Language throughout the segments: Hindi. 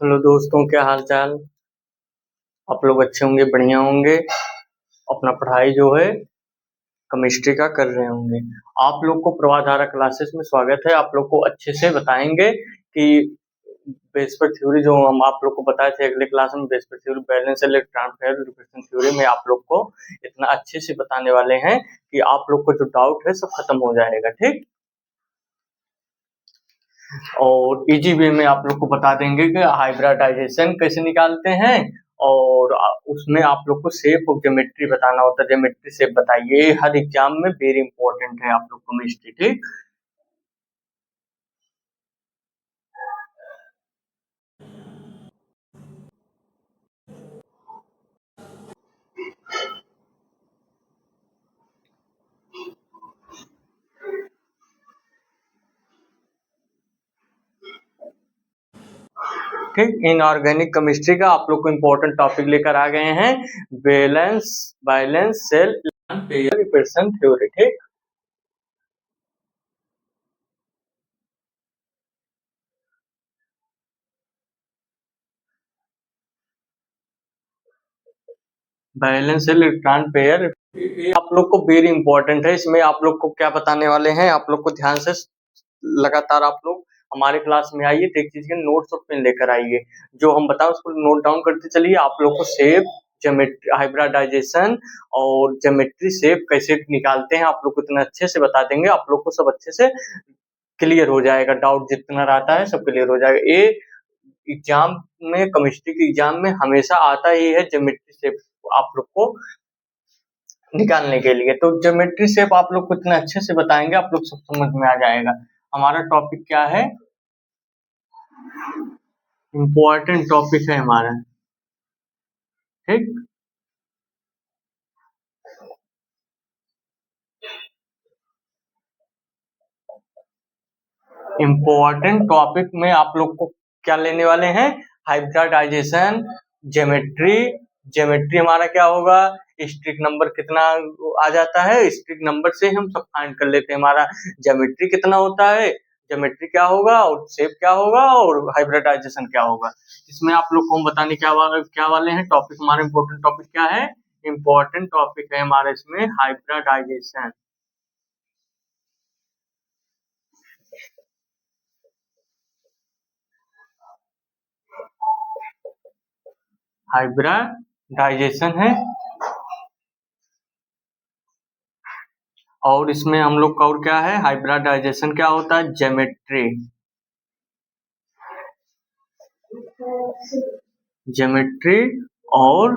हेलो दोस्तों, क्या हाल चाल। आप लोग अच्छे होंगे, बढ़िया होंगे। अपना पढ़ाई जो है केमिस्ट्री का कर रहे होंगे। आप लोग को प्रवाधारा क्लासेस में स्वागत है। आप लोग को अच्छे से बताएंगे कि बेस पर थ्योरी जो हम आप लोग को बताए थे अगले क्लास में, बेस पर theory, balance electron pair reflection theory में आप लोग को इतना अच्छे से बताने वाले हैं कि आप लोग को जो डाउट है सब खत्म हो जाएगा। ठीक। और इजी वे में आप लोग को बता देंगे कि हाइब्रिडाइजेशन कैसे निकालते हैं। और उसमें आप लोग को शेप और ज्योमेट्री बताना होता है। ज्योमेट्री शेप बताइए, हर एग्जाम में वेरी इंपॉर्टेंट है आप लोग को केमिस्ट्री। ठीक। ठीक। इनऑर्गेनिक केमिस्ट्री का आप लोग को इम्पोर्टेंट टॉपिक लेकर आ गए हैं, valence valence shell pair repulsion theory. ठीक। बैलेंस सेल इलेक्ट्रॉन पेयर आप लोग को वेरी इंपॉर्टेंट है। इसमें आप लोग को क्या बताने वाले हैं, आप लोग को ध्यान से लगातार आप लोग हमारे क्लास में आइए, तो एक चीज के नोट्स और पेन लेकर आइए। जो हम बताएं उसको नोट डाउन करते चलिए। आप लोग को शेप, ज्योमेट्री, हाइब्रिडाइजेशन और ज्योमेट्री शेप कैसे निकालते हैं आप लोग को इतना अच्छे से बता देंगे। आप लोग को सब अच्छे से क्लियर हो जाएगा। डाउट जितना रहता है सब क्लियर हो जाएगा। ये एग्जाम में, केमिस्ट्री के एग्जाम में हमेशा आता ही है ज्योमेट्री शेप आप लोग को निकालने के लिए। तो ज्योमेट्री शेप आप लोग को इतना अच्छे से बताएंगे, आप लोग सब समझ में आ जाएगा। हमारा टॉपिक क्या है, इम्पोर्टेंट टॉपिक है हमारा। ठीक। इम्पोर्टेंट टॉपिक में आप लोग को क्या लेने वाले हैं, हाइब्रिडाइजेशन, ज्योमेट्री। ज्योमेट्री हमारा क्या होगा, स्ट्रिक नंबर कितना आ जाता है, स्ट्रिक नंबर से हम सब फाइंड कर लेते हैं हमारा ज्योमेट्री कितना होता है, ज्योमेट्री क्या होगा और शेप क्या होगा और हाइब्रिडाइजेशन क्या होगा। इसमें आप लोग को हम बताने क्या वाले हैं, टॉपिक हमारा इम्पोर्टेंट टॉपिक क्या है, इम्पोर्टेंट टॉपिक है हमारा इसमें हाइब्रिडाइजेशन। हाइब्रिडाइजेशन है। और इसमें हम लोग का और क्या है, हाइब्रिडाइजेशन क्या होता है, ज्योमेट्री। ज्योमेट्री और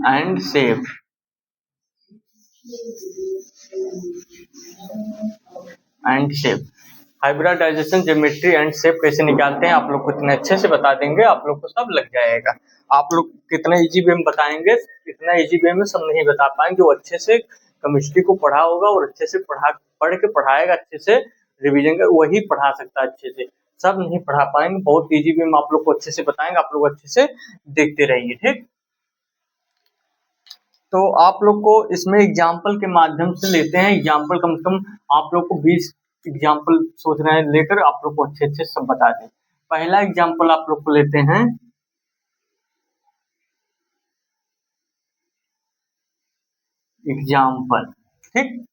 and shape, and shape. Hybridisation, geometry and shape कैसे निकालते हैं आप लोग को इतने अच्छे से बता देंगे, आप लोग को सब लग जाएगा। आप लोग कितना इजी वे में बताएंगे, इतना इजी वे में सब नहीं बता पाएंगे। जो अच्छे से केमिस्ट्री को पढ़ा होगा और अच्छे से पढ़ के पढ़ाएगा, अच्छे से रिवीजन कर, वही पढ़ा सकता है अच्छे से। सब नहीं पढ़ा पाएंगे। बहुत इजी वे में आप लोग को अच्छे से बताएंगे, आप लोग अच्छे से देखते रहिए। ठीक। तो आप लोग को इसमें एग्जाम्पल के माध्यम से लेते हैं। एग्जाम्पल कम से कम आप लोग को 20 एग्जाम्पल सोच रहे हैं लेकर आप लोग को अच्छे अच्छे सब बता दें। पहला एग्जाम्पल आप लोग को लेते हैं, एग्जाम्पल। ठीक।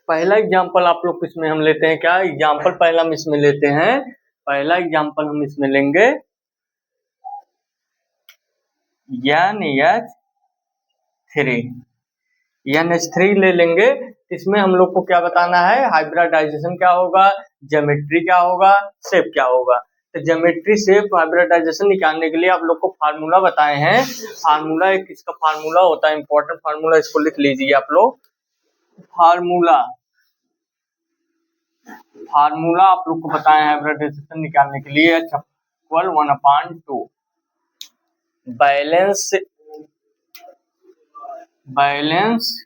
पहला एग्जाम्पल आप लोग को इसमें हम लेते हैं, क्या एग्जाम्पल पहला हम इसमें लेते हैं, पहला एग्जाम्पल हम इसमें लेंगे NH3। NH3 ले लेंगे। इसमें हम लोग को क्या बताना है, हाइब्रिडाइजेशन क्या होगा, ज्योमेट्री क्या होगा, शेप क्या होगा। तो ज्योमेट्री, शेप, हाइब्रिडाइजेशन निकालने के लिए आप लोग को फार्मूला बताए हैं। फार्मूला एक इसका फार्मूला होता है, इंपॉर्टेंट फार्मूला, इसको लिख लीजिए आप लोग। फार्मूला फार्मूला आप लोग को बताए हैं हाइब्रिडाइजेशन निकालने के लिए, इक्वल 1/2 बैलेंस बैलेंस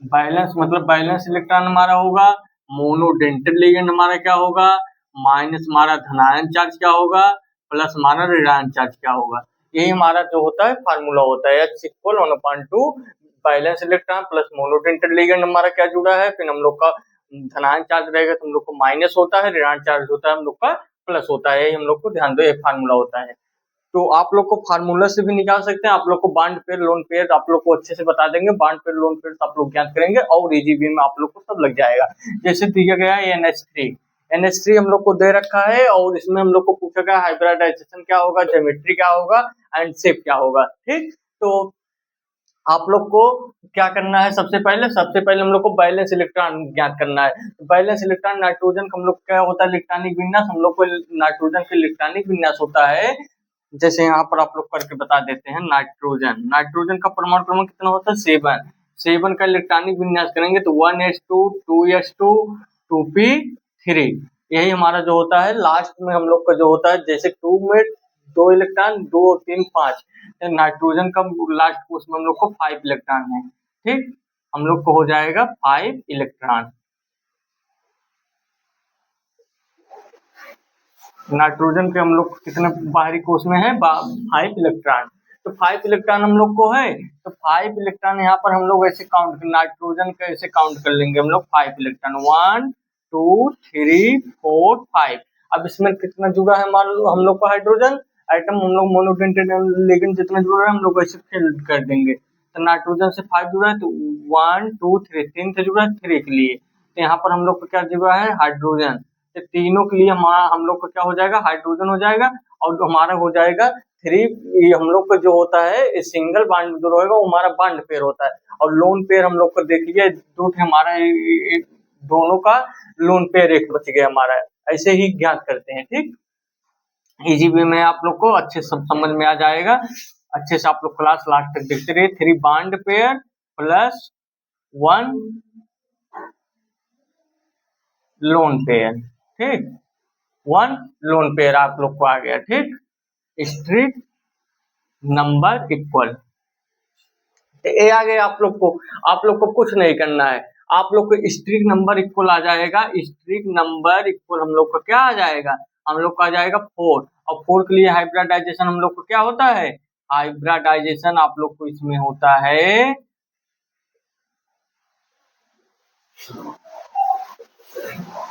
बैलेंस मतलब बैलेंस इलेक्ट्रॉन हमारा होगा, मोनोडेंटेड लिगेंड हमारा क्या होगा, माइनस हमारा धनायन चार्ज क्या होगा, प्लस हमारा ऋणायन चार्ज क्या होगा। यही हमारा जो होता है फार्मूला होता है, H equal 1/2 balance electron plus monodentate ligand हमारा क्या जुड़ा है, फिर हम लोग का धनायन चार्ज रहेगा तो हम लोग को माइनस होता है, ऋणायन चार्ज होता है हम लोग का प्लस होता है, हम लोग को ध्यान दो, ये फार्मूला होता है। तो आप लोग को फार्मूला से भी निकाल सकते हैं, आप लोग को बॉन्ड पेयर लोन पेयर आप लोग को अच्छे से बता देंगे, बॉन्ड पेयर लोन पेयर आप लोग ज्ञात करेंगे और ईजीबी में आप लोग को सब लग जाएगा। जैसे दिया गया है NH3 हम लोग को दे रखा है और इसमें हम लोग को पूछा गया हाइब्रिडाइजेशन क्या होगा, ज्योमेट्री क्या होगा एंड शेप क्या होगा। ठीक, तो आप लोग को क्या करना है, सबसे पहले हम लोग को बैलेंस इलेक्ट्रॉन ज्ञात करना है। तो बैलेंस इलेक्ट्रॉन नाइट्रोजन का हम लोग क्या होता है, इलेक्ट्रॉनिक विन्यास, हम लोग को नाइट्रोजन का इलेक्ट्रॉनिक विन्यास होता है। जैसे यहाँ पर आप लोग करके बता देते हैं, नाइट्रोजन का परमाणु क्रमांक कितना होता है, 7 का इलेक्ट्रॉनिक विन्यास करेंगे तो 1s2 2s2 2p3, यही हमारा जो होता है। लास्ट में हम लोग का जो होता है, जैसे 2 में 2 इलेक्ट्रॉन, 2 3 5, नाइट्रोजन का लास्ट उसमें हम लोग को 5 इलेक्ट्रॉन है। ठीक, हम लोग को हो जाएगा 5 इलेक्ट्रॉन। नाइट्रोजन के हम लोग कितने बाहरी कोश में है, 5 इलेक्ट्रॉन। तो 5 इलेक्ट्रॉन हम लोग को है, तो 5 इलेक्ट्रॉन यहाँ पर हम लोग ऐसे काउंट, नाइट्रोजन का ऐसे काउंट कर लेंगे हम लोग 5 इलेक्ट्रॉन, 1 2 3 4 5। अब इसमें कितना जुड़ा है हम लोग का हाइड्रोजन आइटम, हम लोग मोनोडेंटेड लिगेंड जितना जुड़ा है हम लोग ऐसे फिल कर देंगे। तो नाइट्रोजन से 5 जुड़ा है तो 1 2 3, 3 से जुड़ा है 3 के लिए, तो यहाँ पर हम लोग को क्या जुड़ा है, हाइड्रोजन। तो तीनों के लिए हमारा हम लोग का क्या हो जाएगा, हाइड्रोजन हो जाएगा और हमारा हो जाएगा 3। हम लोग का जो होता है सिंगल बॉन्ड जो रहेगा वो हमारा बॉन्ड पेयर होता है, और लोन पेयर हम लोग को देख लिया दो हमारा, दोनों का लोन पेयर एक बच गया हमारा। ऐसे ही ज्ञात करते हैं। ठीक, इजी वे में आप लोग को अच्छे सब समझ में आ जाएगा, अच्छे से आप लोग क्लास लास्ट तक देखते रहिए। 3 bond pair plus 1 lone pair. ठीक, 1 लोन पेयर आप लोग को आ गया। ठीक, स्ट्रिक नंबर इक्वल, ये आ गया आप लोग को कुछ नहीं करना है, आप लोग को स्ट्रिक नंबर इक्वल आ जाएगा। स्ट्रिक नंबर इक्वल हम लोग का क्या आ जाएगा, हम लोग का आ जाएगा 4, और 4 के लिए हाइब्रिडाइजेशन हम लोग को क्या होता है, हाइब्रिडाइजेशन आप लोग को इसमें होता है,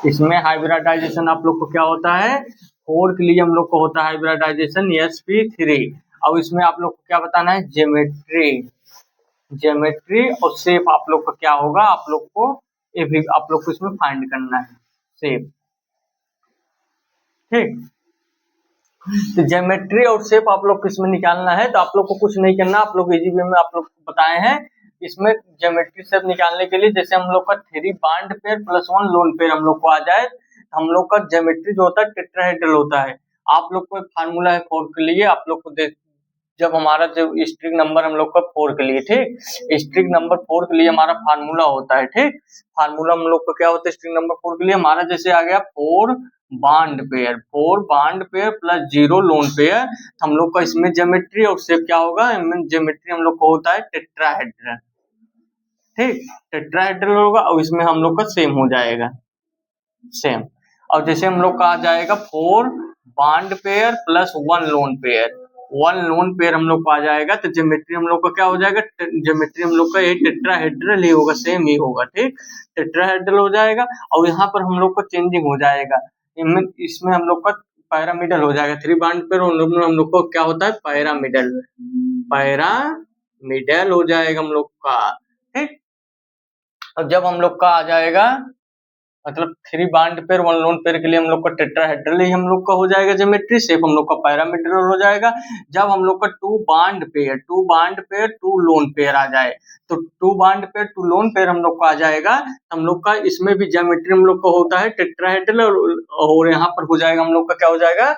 इसमें हाइब्रिडाइजेशन आप लोग को क्या होता है, 4 के लिए हम लोग को होता है हाइब्रिडाइजेशन sp3, और इसमें आप लोग को क्या बताना है, ज्योमेट्री और शेप आप लोग का क्या होगा, आप लोग को ये भी आप लोग को इसमें फाइंड करना है, शेप। ठीक, तो ज्योमेट्री और शेप आप लोग को इसमें निकालना है, तो आप लोग को कुछ नहीं करना, आप लोग इजी वे में आप लोग को बताए हैं। इसमें ज्योमेट्री शेप निकालने के लिए जैसे हम लोग का 3 bond pair plus 1 loan pair हम लोग को आ जाए, हम लोग का ज्योमेट्री जो होता है टेट्राहेड्रल होता है। आप लोग को फार्मूला है 4 के लिए, आप लोग को जब हमारा जो स्ट्रिक नंबर हम लोग का 4 के लिए, ठीक, स्ट्रिक नंबर 4 के लिए हमारा फार्मूला होता है। ठीक, फार्मूला हम लोग का क्या होता है स्ट्रिक नंबर 4 के लिए, हमारा जैसे आ गया 4 bond pair plus 0 lone pair, हम लोग का इसमें ज्योमेट्री और शेप क्या होगा, ज्योमेट्री हम लोग को होता है टेट्राहेड्रल। ठीक, टेट्राहेड्रल होगा और इसमें हम लोग का सेम हो जाएगा, सेम। और जैसे हम लोग का आ जाएगा 4 bond pair plus 1 loan pair हम लोग को आ जाएगा, तो ज्योमेट्री हम लोग का क्या हो जाएगा, ज्योमेट्री हम लोग का ये टेट्राहेड्रल ही होगा, सेम ही होगा। ठीक, टेट्राहेड्रल हो जाएगा और यहाँ पर हम लोग को चेंजिंग हो जाएगा, इसमें हम लोग का पैरामिडल हो जाएगा। 3 बॉन्ड पेयर हम लोग को क्या होता है, पैरामिडल हो जाएगा हम लोग का। ठीक, और जब हम लोग का आ जाएगा मतलब 3 बॉन्ड पेयर 1 लोन पेयर के लिए हम लोग का टेट्राहेड्रल ही हम लोग का हो जाएगा ज्योमेट्री, शेप हम लोग का पैरामीट्रल हो जाएगा। जब हम लोग का 2 बॉन्ड पेयर 2 लोन पेयर आ जाए, तो 2 बॉन्ड पेयर 2 लोन पेयर हम लोग का आ जाएगा, हम लोग का इसमें भी ज्योमेट्री हम लोग का होता है टेट्राहेड्रल, और यहाँ पर हो जाएगा हम लोग का क्या हो जाएगा,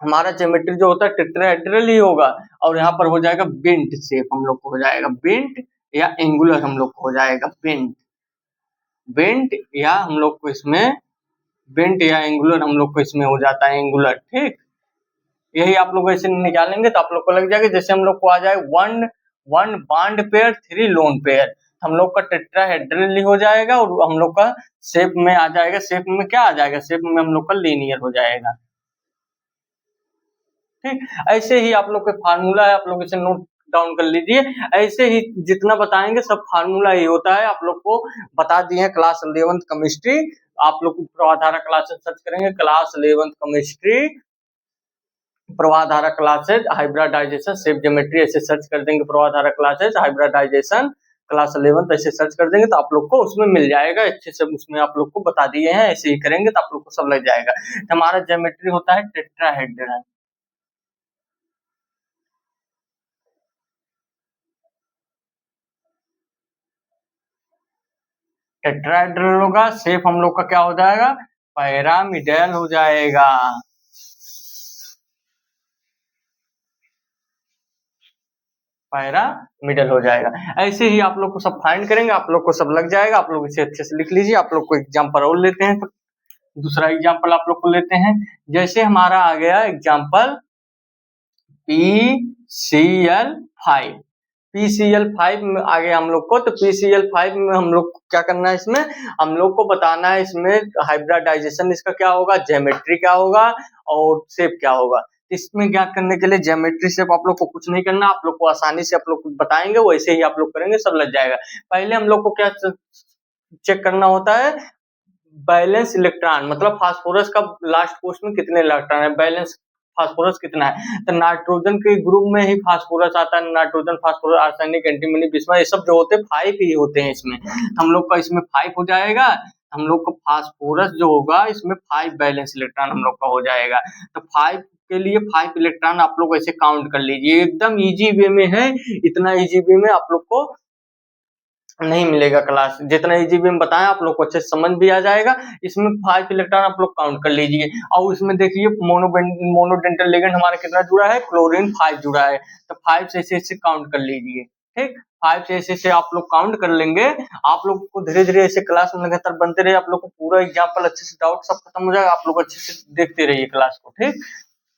हमारा ज्योमेट्री जो होता है टेट्राहेड्रल ही होगा, और यहाँ पर हो जाएगा बेंट शेप हम लोग को हो जाएगा, बेंट या एंगुलर हम लोग को हो जाएगा, बेंट या हम लोग को इसमें बेंट या एंगुलर हम लोग को इसमें हो जाता है, एंगुलर। ठीक, यही आप लोग ऐसे निकालेंगे तो आप लोग को लग जाएगा। जैसे हम लोग को आ जाए 1 बॉन्ड पेयर 3 लोन पेयर, हम लोग का टेट्राहेड्रल हो जाएगा और हम लोग का शेप में आ जाएगा, शेप में क्या आ जाएगा, शेप में हम लोग का लीनियर हो जाएगा। ठीक, ऐसे ही आप लोग का फार्मूला है, आप लोग इसे नोट डाउन कर लीजिए। ऐसे ही जितना बताएंगे सब फार्मूला ही होता है, आप लोग को बता दिए हैं क्लास 11th केमिस्ट्री। आप लोग प्रवाधारा क्लासेस सर्च करेंगे, class 11th chemistry Pravadhara classes hybridisation shape geometry ऐसे सर्च कर देंगे, प्रवाधारा क्लासेज हाइब्रिडाइजेशन क्लास 11th ऐसे सर्च कर देंगे तो आप लोग को उसमें मिल जाएगा अच्छे से। उसमें आप लोग को बता दिए हैं, ऐसे ही करेंगे तो आप लोग को सब लग जाएगा। हमारा ज्योमेट्री होता है टेट्राहेड्रन। टेट्राहेड्रल होगा, शेप हम लोग का क्या हो जाएगा, पैरामिडल हो जाएगा। पैरामिडल हो जाएगा। ऐसे ही आप लोग को सब फाइंड करेंगे, आप लोग को सब लग जाएगा। आप लोग इसे अच्छे से लिख लीजिए। आप लोग को एग्जाम्पल और लेते हैं, तो दूसरा एग्जाम्पल आप लोग को लेते हैं। जैसे हमारा आ गया एग्जाम्पल PCl5। PCl5 में आ गया हम लोग को, तो PCl5 में हम लोग को क्या करना है, इसमें हम लोग को बताना है इसमें हाइब्रिडाइजेशन इसका क्या होगा, ज्योमेट्री क्या होगा और शेप क्या होगा। इसमें ज्ञात करने के लिए ज्योमेट्री शेप आप लोग को कुछ नहीं करना, आप लोग को आसानी से आप लोग को बताएंगे वैसे ही आप लोग करेंगे, सब लग जाएगा। पहले हम लोग को क्या चेक करना होता है, बैलेंस इलेक्ट्रॉन, मतलब फास्फोरस का लास्ट पोस्ट में कितने इलेक्ट्रॉन है, बैलेंस फास्फोरस कितना है। तो नाइट्रोजन के ग्रुप में ही फास्फोरस आता है, nitrogen phosphorus arsenic antimony bismuth ये सब जो होते हैं 5 ही होते हैं इसमें। हम लोग का इसमें 5 हो जाएगा। हम लोग को फास्फोरस जो होगा इसमें 5 बैलेंस इलेक्ट्रॉन हम लोग का हो जाएगा। तो 5 के लिए 5 इलेक्ट्रॉन आप लोग ऐसे काउंट कर लीजिए, एकदम इजी वे में है। इतना इजी वे में आप लोग को नहीं मिलेगा क्लास, जितना इजी वे में बताया आप लोग को अच्छे से समझ भी आ जाएगा। इसमें 5 इलेक्ट्रॉन आप लोग काउंट कर लीजिए, और उसमें देखिए मोनोडेंटल लिगेंड हमारा कितना जुड़ा है, क्लोरीन 5 जुड़ा है। तो 5 से ऐसे काउंट कर लीजिए, ठीक। 5 से ऐसे आप लोग काउंट कर लेंगे। आप लोग को धीरे धीरे ऐसे क्लास में लगातार बनते रहे, आप लोग को पूरा एग्जाम्पल अच्छे से डाउट सब खत्म हो जाएगा। आप लोग अच्छे से देखते रहिए क्लास को, ठीक।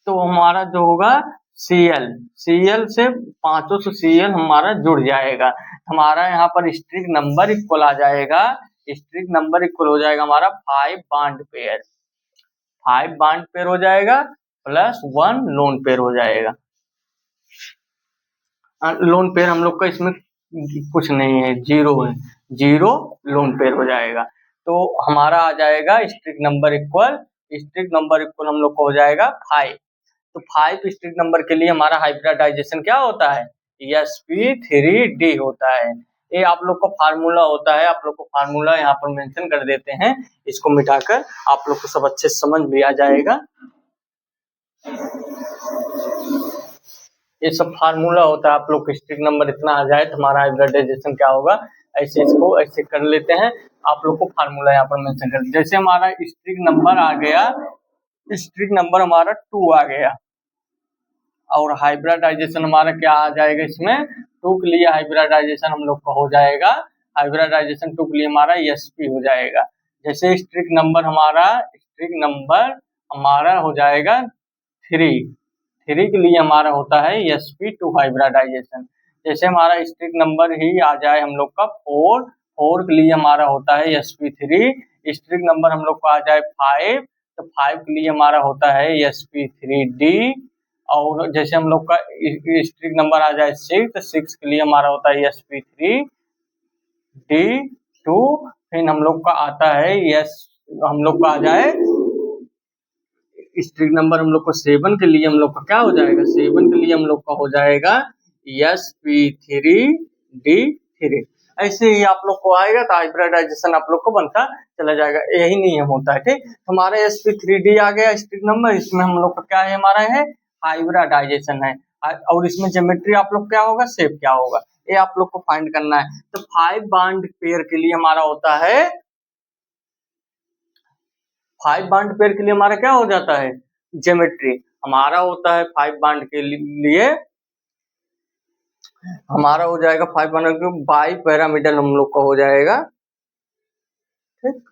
तो हमारा जो होगा Cl से 5 से Cl हमारा जुड़ जाएगा। हमारा यहाँ पर स्ट्रिक नंबर इक्वल आ जाएगा, स्ट्रिक नंबर इक्वल हो जाएगा हमारा 5 बॉन्ड पेयर, 5 बॉन्ड पेयर हो जाएगा प्लस 1 लोन पेयर हो जाएगा। लोन पेयर हम लोग का इसमें कुछ नहीं है, 0 है, 0 लोन पेयर हो जाएगा। तो हमारा आ जाएगा steric number equal, steric number equal हम लोग को हो जाएगा 5। तो 5 स्ट्रिक नंबर के लिए हमारा हाइब्रिडाइजेशन क्या होता है, sp3d होता है। ये आप लोग का फार्मूला होता है, आप लोग को फार्मूला यहाँ पर मेंशन कर देते हैं, इसको मिटाकर आप लोग को सब अच्छे से समझ भी आ जाएगा। ये सब फार्मूला होता है, आप लोग स्ट्रिक नंबर इतना आ जाए तो हमारा हाइब्रिडाइजेशन क्या होगा, ऐसे इसको ऐसे कर लेते हैं। आप लोग को फार्मूला यहाँ पर मेंशन कर, जैसे हमारा स्ट्रिक नंबर आ गया, स्ट्रिक नंबर हमारा 2 आ गया, और हाइब्रिडाइजेशन हमारा क्या आ जाएगा इसमें, 2 के लिए हाइब्रिडाइजेशन हम लोग का हो जाएगा, हाइब्रिडाइजेशन 2 के लिए हमारा sp हो जाएगा। जैसे स्ट्रिक नंबर हमारा हो जाएगा 3 के लिए हमारा होता है sp2 हाइब्रिडाइजेशन। जैसे हमारा स्ट्रिक नंबर ही आ जाए हम लोग का 4 के लिए हमारा होता है sp3। स्ट्रिक नंबर हम लोग को आ जाए 5, तो 5 के लिए हमारा होता है sp3d। और जैसे हम लोग का स्ट्रिक नंबर आ जाए 6, तो 6 के लिए हमारा होता है sp3d2। फिर हम लोग का आता है हम लोग का आ जाए स्ट्रिक नंबर हम लोग को 7 के लिए हम लोग का क्या हो जाएगा, 7 के लिए हम लोग का हो जाएगा sp3d3। ऐसे ही आप लोग को आएगा तो हाइब्रिडाइजेशन आप लोग को बनता चला जाएगा, यही नियम होता है, ठीक। हमारा sp3d आ गया स्ट्रिक नंबर, इसमें हम लोग का क्या है, हमारा है हाइब्रिडाइजेशन है। और इसमें ज्योमेट्री आप लोग क्या होगा, शेप क्या होगा, ये आप लोग को फाइंड करना है। तो 5 बॉन्ड पेयर के लिए हमारा होता है, 5 बॉन्ड पेयर के लिए हमारा क्या हो जाता है, ज्योमेट्री हमारा होता है 5 बॉन्ड के लिए हमारा हो जाएगा 5 बॉन्ड के बाई पैरामीटर हम लोग का हो जाएगा, ठीक।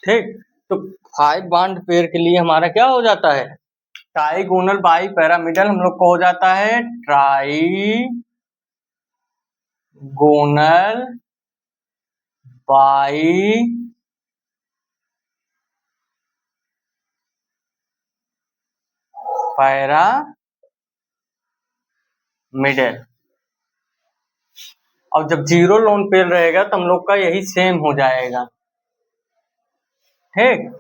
ठीक, तो 5 बॉन्ड पेयर के लिए हमारा क्या हो जाता है, ट्राइगोनल बाई पैरामिडल हम लोग को हो जाता है ट्राइगोनल बाई पैरामिडल। अब जब जीरो लोन पेयर रहेगा तो हम लोग का यही सेम हो जाएगा, ठीक।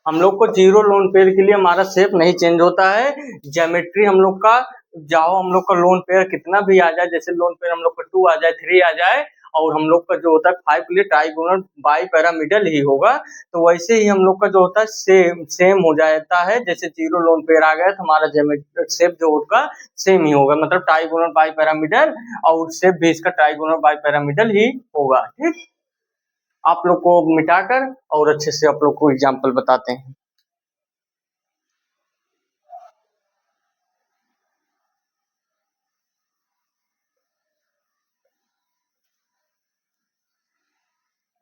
हम लोग को जीरो लोन पेयर के लिए हमारा शेप नहीं चेंज होता है, ज्योमेट्री हम लोग का जाओ हम लोग का लोन पेयर कितना भी आ जाए, जैसे लोन पेयर हम लोग का 2 आ जाए, 3 आ जाए, और हम लोग का जो होता है 5 के लिए ट्राइगोनल बाई पैरामिडल ही होगा, तो वैसे ही हम लोग का जो होता है सेम हो जाता है। जैसे जीरो लोन पेयर आ गया तो हमारा ज्योमेट्री शेप जो होगा सेम ही होगा, मतलब ट्राइगोनल बाई पैरामिडल, और शेप भी इसका ट्राइगोनल बाई पैरामिडल ही होगा, ठीक। आप लोग को मिटाकर और अच्छे से आप लोग को एग्जाम्पल बताते हैं।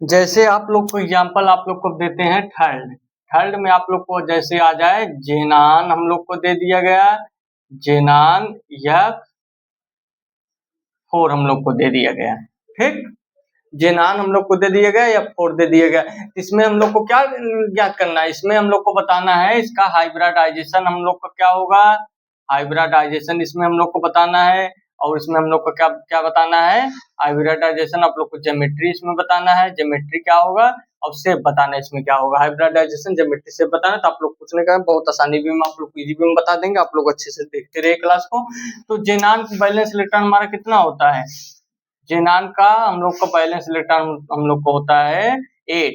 जैसे आप लोग को एग्जाम्पल आप लोग को देते हैं थर्ड में आप लोग को जैसे आ जाए जेनान हम लोग को दे दिया गया, जेनान F4 हम लोग को दे दिया गया, ठीक। जेनान हम लोग को दे दिया गया, F4 दे दिया गया। इसमें हम लोग को क्या ज्ञात करना है, इसमें हम लोग को बताना है इसका हाइब्रिडाइजेशन हम लोग का क्या होगा, हाइब्रिडाइजेशन इसमें हम लोग को बताना है। और इसमें हम लोग को क्या क्या बताना है, हाइब्रिडाइजेशन आप लोग को ज्योमेट्री इसमें बताना है, ज्योमेट्री क्या होगा, और शेप बताना है इसमें क्या होगा। हाइब्रिडाइजेशन ज्योमेट्री शेप बताना, तो आप लोग पूछने का बहुत आसानी भी में आप लोग इजी भी में बता देंगे, आप लोग अच्छे से देखते रहे क्लास को। तो जेनान बैलेंस इलेक्ट्रॉन हमारा कितना होता है, जेनान का हम लोग का बैलेंस इलेक्ट्रॉन हम लोग को होता है 8।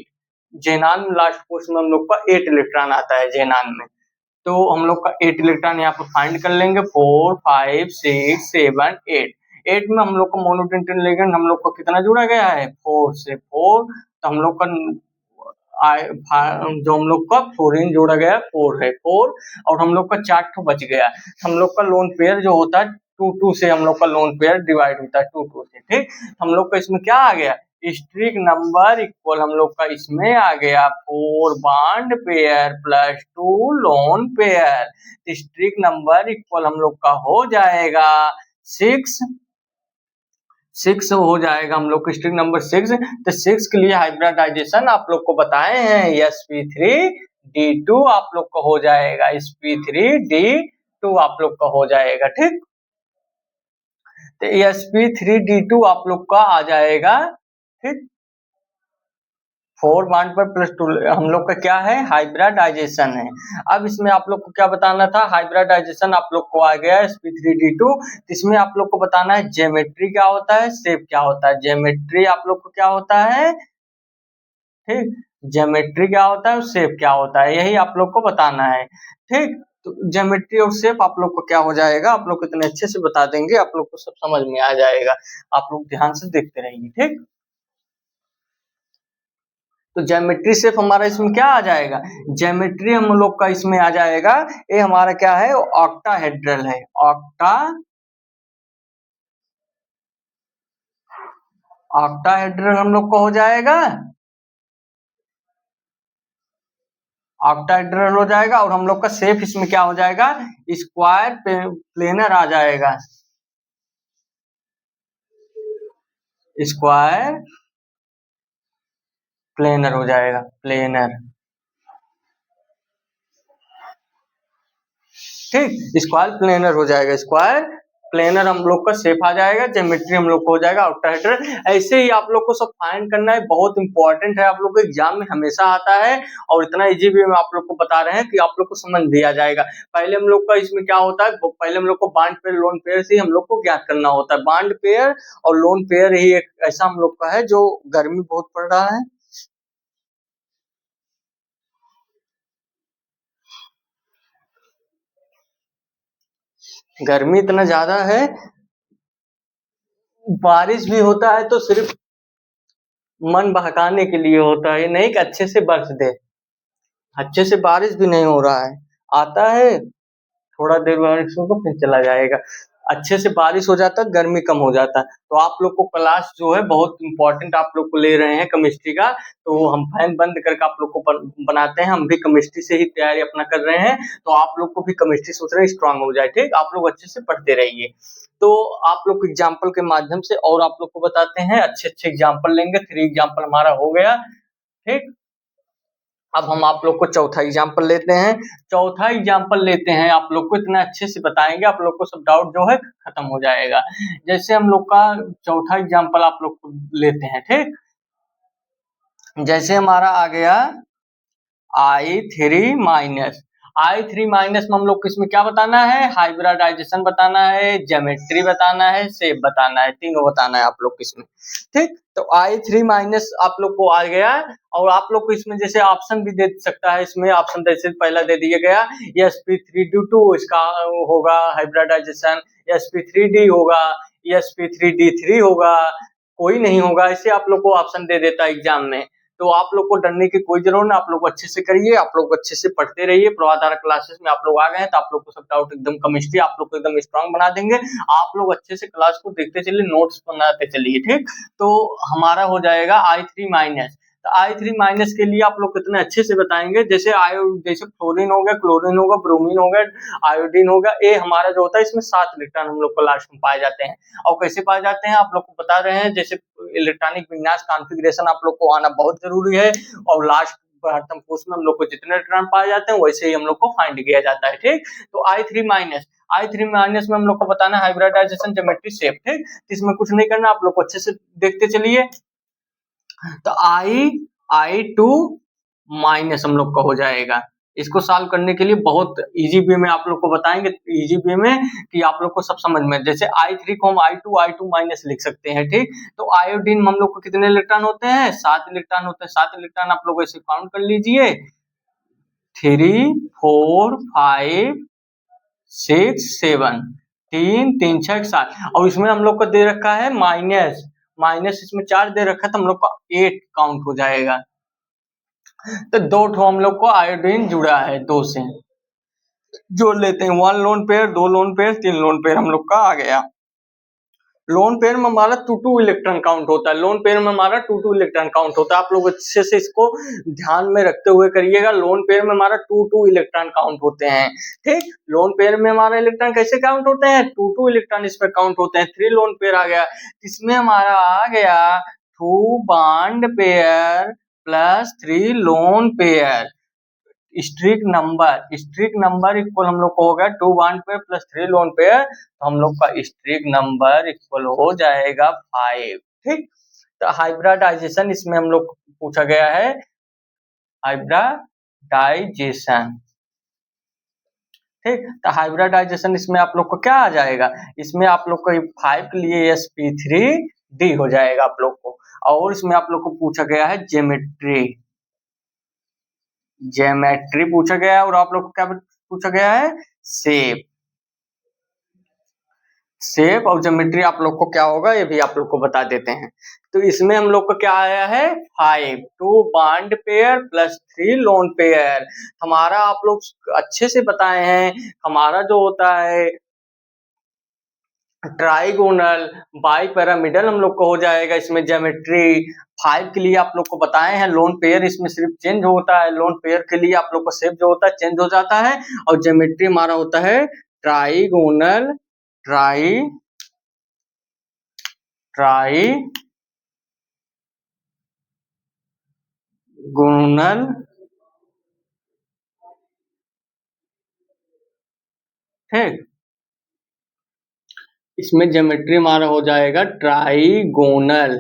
जेनान लास्ट पोस्ट में हम लोग का 8 इलेक्ट्रॉन आता है जेनान में, तो हम लोग का 8 इलेक्ट्रॉन यहाँ पर फाइंड कर लेंगे, 4 5 6 7 8। 8 में हम लोग को मोनोडेंटेन लिगेंड हम लोग को कितना जुड़ा गया है, 4 से 4, तो हम लोग का जो हम लोग का फ्लोरीन जोड़ा गया 4 है 4, और हम लोग का 4 ठो बच गया। हम लोग का लोन पेयर जो होता है 2 से हम लोग का लोन पेयर डिवाइड होता है 2 से, ठीक। हम लोग का इसमें क्या आ गया, स्ट्रिक नंबर इक्वल हम लोग का इसमें आ गया 4 bond pair plus 2 lone pair. Steric number equal हम लोग का हो जाएगा 6 हो जाएगा हम लोग को स्ट्रिंग नंबर 6। तो 6 के लिए हाइब्रिडाइजेशन आप लोग को बताए हैं sp3d2 आप लोग का हो जाएगा, sp3d2 आप लोग का हो जाएगा, ठीक। तो sp3d2 आप लोग का आ जाएगा, ठीक। 4 बॉन्ड पर प्लस 2 हम लोग का क्या है, हाइब्रिडाइजेशन है। अब इसमें आप लोग को क्या बताना था, हाइब्रिडाइजेशन आप लोग को आ गया sp3d2, इसमें आप लोग को बताना है ज्योमेट्री क्या होता है, शेप क्या होता है। ज्योमेट्री आप लोग को क्या होता है, ठीक, ज्योमेट्री क्या होता है, शेप क्या होता है, यही आप लोग को बताना है, ठीक। तो ज्योमेट्री और शेप आप लोग को क्या हो जाएगा, आप लोग इतने अच्छे से बता देंगे, आप लोग को सब समझ में आ जाएगा, आप लोग ध्यान से देखते रहिए, ठीक। तो ज्योमेट्री शेप हमारा इसमें क्या आ जाएगा, ज्योमेट्री हम लोग का इसमें आ जाएगा, ये हमारा क्या है, ऑक्टाहेड्रल है, ऑक्टाहेड्रल हम लोग को हो जाएगा, ऑक्टाहेड्रल हो जाएगा। और हम लोग का शेप इसमें क्या हो जाएगा, स्क्वायर प्लेनर आ जाएगा, स्क्वायर प्लेनर हो जाएगा, प्लेनर, ठीक। स्क्वायर प्लेनर हो जाएगा, स्क्वायर प्लेनर हम लोग का शेप आ जाएगा, ज्योमेट्री हम लोग को हो जाएगा ऑक्टाहेड्रल। ऐसे ही आप लोग को सब फाइंड करना है, बहुत इंपॉर्टेंट है, आप लोग को एग्जाम में हमेशा आता है, और इतना इजी वे में आप लोग को बता रहे हैं कि आप लोग को समझ भी आ जाएगा। पहले हम लोग का इसमें क्या होता है, पहले हम लोग को बॉन्ड पेयर लोन पेयर से हम लोग को ज्ञात करना होता है। बॉन्ड पेयर और लोन पेयर ही एक ऐसा हम लोग का है जो गर्मी बहुत पड़ रहा है, गर्मी इतना ज्यादा है, बारिश भी होता है तो सिर्फ मन बहकाने के लिए होता है, नहीं कि अच्छे से बरस दे, अच्छे से बारिश भी नहीं हो रहा है, आता है थोड़ा देर बारिश होगा फिर चला जाएगा। अच्छे से बारिश हो जाता है, गर्मी कम हो जाता है। तो आप लोग को क्लास जो है बहुत इम्पोर्टेंट आप लोग को ले रहे हैं केमिस्ट्री का, तो हम फैन बंद करके आप लोग को बनाते हैं। हम भी केमिस्ट्री से ही तैयारी अपना कर रहे हैं, तो आप लोग को भी केमिस्ट्री सोच रहे हैं स्ट्रांग हो जाए, ठीक? आप लोग अच्छे से पढ़ते रहिए। तो आप लोग एग्जाम्पल के माध्यम से और आप लोग को बताते हैं, अच्छे-अच्छे एग्जाम्पल लेंगे। 3 एग्जाम्पल हमारा हो गया, ठीक? अब हम आप लोग को चौथा एग्जाम्पल लेते हैं। चौथा एग्जाम्पल लेते हैं, आप लोग को इतना अच्छे से बताएंगे, आप लोग को सब डाउट जो है खत्म हो जाएगा। जैसे हम लोग का चौथा एग्जाम्पल आप लोग को लेते हैं, ठीक? जैसे हमारा आ गया I3 माइनस। I3 माइनस में हम लोग को इसमें क्या बताना है? हाइब्रिडाइजेशन बताना है, ज्योमेट्री बताना है, शेप बताना है, तीनों बताना है आप लोग को इसमें, ठीक? तो I3 माइनस आप लोग को आ गया, और आप लोग को इसमें जैसे ऑप्शन भी दे सकता है। इसमें ऑप्शन जैसे पहला दे दिया गया sp3d2 इसका होगा हाइब्रिडाइजेशन, sp3d होगा, sp3d3 होगा, कोई नहीं होगा, ऐसे आप लोग को ऑप्शन दे देता है एग्जाम में। तो आप लोग को डरने की कोई जरूरत नहीं, आप लोग अच्छे से करिए, आप लोग अच्छे से पढ़ते रहिए। प्रवाधार क्लासेस में आप लोग आ गए हैं, तो आप लोग को सब डाउट एकदम केमिस्ट्री आप लोग को एकदम स्ट्रांग बना देंगे। आप लोग अच्छे से क्लास को देखते चलिए, नोट्स बनाते चलिए, ठीक? तो हमारा हो जाएगा I3 माइनस। तो I3 माइनस के लिए आप लोग कितने अच्छे से बताएंगे, जैसे जैसे फ्लोरीन हो गया, क्लोरीन होगा, ब्रोमीन हो गया, आयोडीन होगा। ए हमारा जो होता है इसमें 7 इलेक्ट्रॉन हम लोग को लास्ट में पाए जाते हैं। और कैसे पाए जाते हैं आप लोग को बता रहे हैं, जैसे इलेक्ट्रॉनिक विन्यास कॉन्फ़िगरेशन आप लोग को आना बहुत जरूरी है, और लास्ट बॉटम पोस्ट में हम लोग को जितने इलेक्ट्रॉन पाए जाते हैं वैसे ही हम लोग को फाइंड किया जाता है, ठीक? तो I3 माइनस, I3 माइनस में हम लोग को बताना है हाइब्रिडाइजेशन, ज्योमेट्री, शेप, ठीक? इसमें कुछ नहीं करना, आप लोग को अच्छे से देखते चलिए। तो I2 माइनस हम लोग का हो जाएगा। इसको सॉल्व करने के लिए बहुत इजी वे में आप लोग को बताएंगे, इजी वे में कि आप लोग को सब समझ में। जैसे I3 को हम I2 माइनस लिख सकते हैं, ठीक? तो आयोडीन में हम लोग को कितने इलेक्ट्रॉन होते हैं? 7 इलेक्ट्रॉन होते हैं। 7 इलेक्ट्रॉन आप लोग ऐसे काउंट कर लीजिए, 3 4 5 6 7, 3 3 6 7। और इसमें हम लोग को दे रखा है माइनस, माइनस इसमें 4 दे रखा है, तो हम लोग का 8 काउंट हो जाएगा। तो 2 ठो हम लोग को आयोडीन जुड़ा है, 2 से जोड़ लेते हैं। 1 lone pair, 2 lone pair, 3 lone pair हम लोग का आ गया। लोन पेयर में हमारा 2 इलेक्ट्रॉन काउंट होता है। लोन पेयर में हमारा 2 इलेक्ट्रॉन काउंट होता है। आप लोग अच्छे से इसको ध्यान में रखते हुए करिएगा। लोन पेयर में हमारा 2 इलेक्ट्रॉन काउंट होते हैं, ठीक? लोन पेयर में हमारा इलेक्ट्रॉन कैसे काउंट होते हैं? 2 इलेक्ट्रॉन इसमें काउंट होते हैं। 3 लोन पेयर आ गया, इसमें हमारा आ गया 2 bond pair plus 3 lone pair. Steric number equal हम लोग को हो गया 2 bond pair plus 3 lone pair, तो हम लोग का स्ट्रिक नंबर इक्वल हो जाएगा 5, ठीक? तो हाइब्रिडाइजेशन इसमें हम लोग पूछा गया है, हाइब्रिडाइजेशन, ठीक? तो हाइब्रिडाइजेशन इसमें आप लोग को क्या आ जाएगा? इसमें आप लोग को 5 के लिए sp3d हो जाएगा आप लोग को। और इसमें आप लोग को पूछा गया है ज्योमेट्री, ज्योमेट्री पूछा गया है, और आप लोग को क्या पूछा गया है? शेप। शेप और ज्योमेट्री आप लोग को क्या होगा ये भी आप लोग को बता देते हैं। तो इसमें हम लोग को क्या आया है? 5 2 bond pair plus 3 lone pair. हमारा आप लोग अच्छे से बताए हैं, हमारा जो होता है ट्राइगोनल बाइपिरामिडल हम लोग को हो जाएगा। इसमें ज्योमेट्री 5 के लिए आप लोग को बताए हैं। लोन पेयर इसमें सिर्फ चेंज होता है, लोन पेयर के लिए आप लोग को शेप जो होता है चेंज हो जाता है, और ज्योमेट्री हमारा होता है ट्राइगोनल, ट्राइगोनल, ठीक? इसमें ज्योमेट्री हमारा हो जाएगा ट्राइगोनल,